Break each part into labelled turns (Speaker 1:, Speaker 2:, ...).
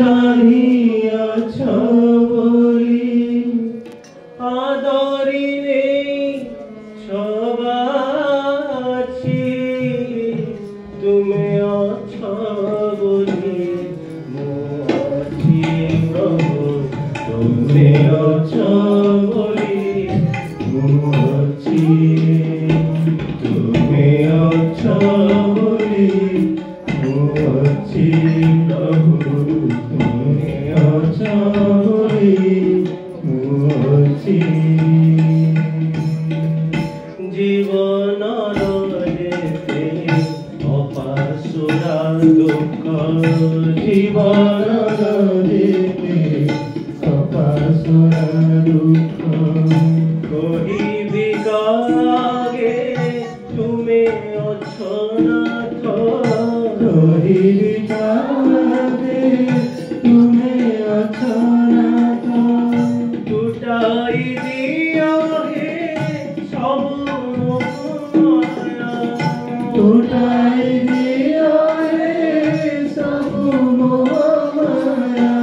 Speaker 1: চাহিয়াছ বলি আদরিনে সবাছি তুমি অছ বলি মোছি প্রভু তুমি অছ বলি মোছি তুমি অছ বলি মোছি প্রভু তুমি অছ বলি মোছি জীবনর যেতে অপাসুরা দুঃখ জীবনর যেতে অপাসুরা দুঃখ কহিবি কাগে তুমি অছ নাথ কহিবি কাগে তুমি অছ নাথ টুটাই দিও হে সব মায়া টুটাই দিও হে সব মায়া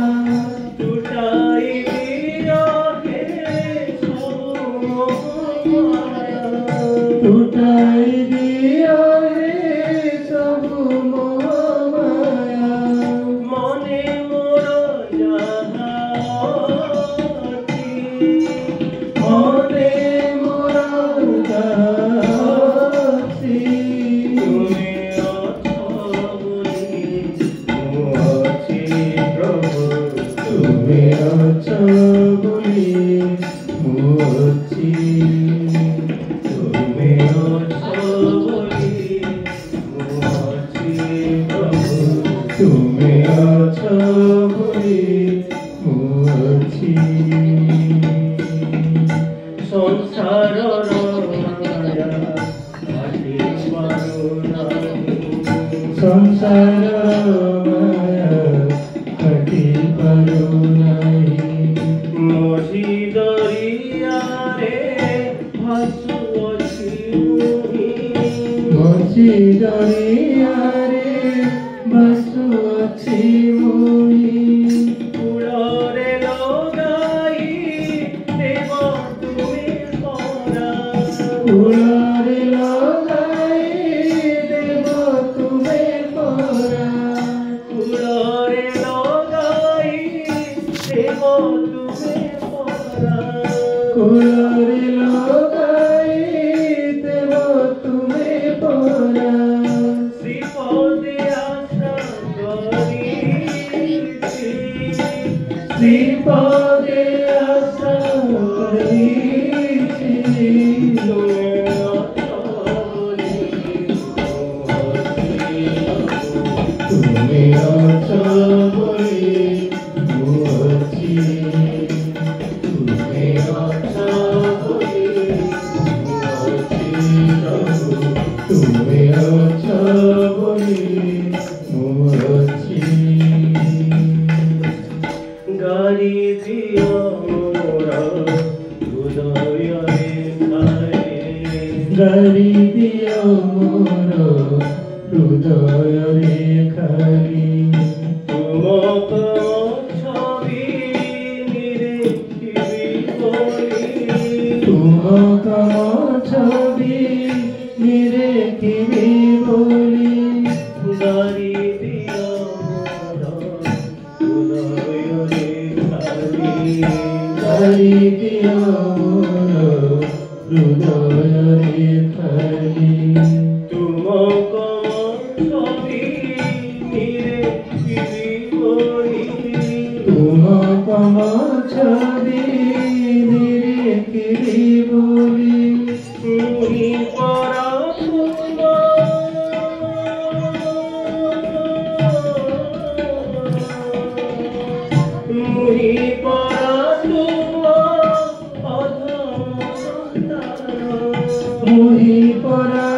Speaker 1: টুটাই দিও হে সব মায়া টুটাই দিও হে সব মায়া মনে মোর যাহা মনে মোর যাছি তুমি অছ বলি মোছি প্রভু তুমি অছ বলি মোছি তুমি অছ বলি মোছি প্রভু তুমি অছ বলি মোছি সংসারর মায়া কাটি পারো নাই সংসারর মায়া কাটি পারো নাই মঝি দরিয়ারে ভাসুଅছি মুহি মঝি দরিয়ারে ভাসুଅছি মুহি কূଳରେ লগাই দেব তুমি পরা কূଳରେ লগাই দেব তুমি পরা কূଳରେ লগাই দেব তুমি পরা কূଳରେ লগাই দেব তুমি পরা শ্রীপদে আশা করিছি শ্রীপদে আশা করিছি তুমি অছ বলি তুমি অছ বলি মোছি তুমি অছ বলি মোছি প্রভু তুমি অছ বলি মোছি গাড়ি দিও মোর হৃদয়ে খালি গাড়ি দিও মোর হৃদয়ে খালি তুমক ছবি নিরেখিবি বলি তুমক ছবি নিরেখিবি বলি গাড়ি দিও মোর হৃদয়ে খালি গাড়ি দিও মোর হৃদয়ে খালি তুমক ছবি নিরেখিবি বলি তুমক ছবি নিরেখিবি বলি মুহি পরা মুহি পরা অধম সন্তান মুহি পরা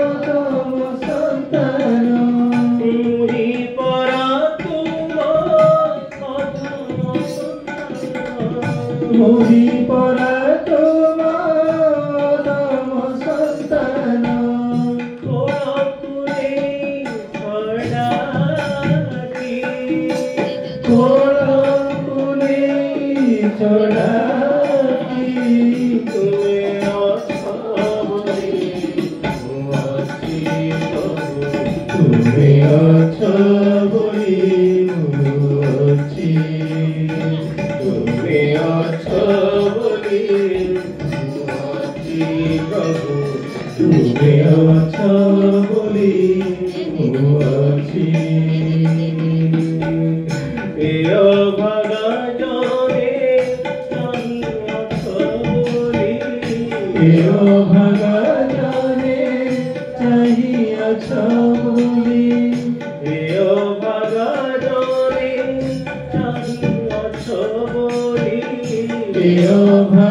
Speaker 1: অধম সন্তান মুহি পরা অধম সন্তান মুহি পরা অধম সন্তান কোড়া কুলে ছড়াকি ଅଛ ବୋଲି ମୁଁ ଅଛି ତୁମେ ଅଛ ବୋଲି ମୁଁ ଅଛି ପ୍ରଭୁ ତୁମେ ଅଛ ବୋଲି ମୁଁ ଅଛି ଏ ଅଭାଗା ଜନେ ଚାହିଁ ଅଛ ବୋଲି ଏ ଅଭାଗା ଜନେ ଚାହିଁ ଅଛ ବୋଲି ଏ ଅଭାଗା ଜନେ ଚାହିଁ ଅଛ ବୋଲି ଏ ଅଭାଗା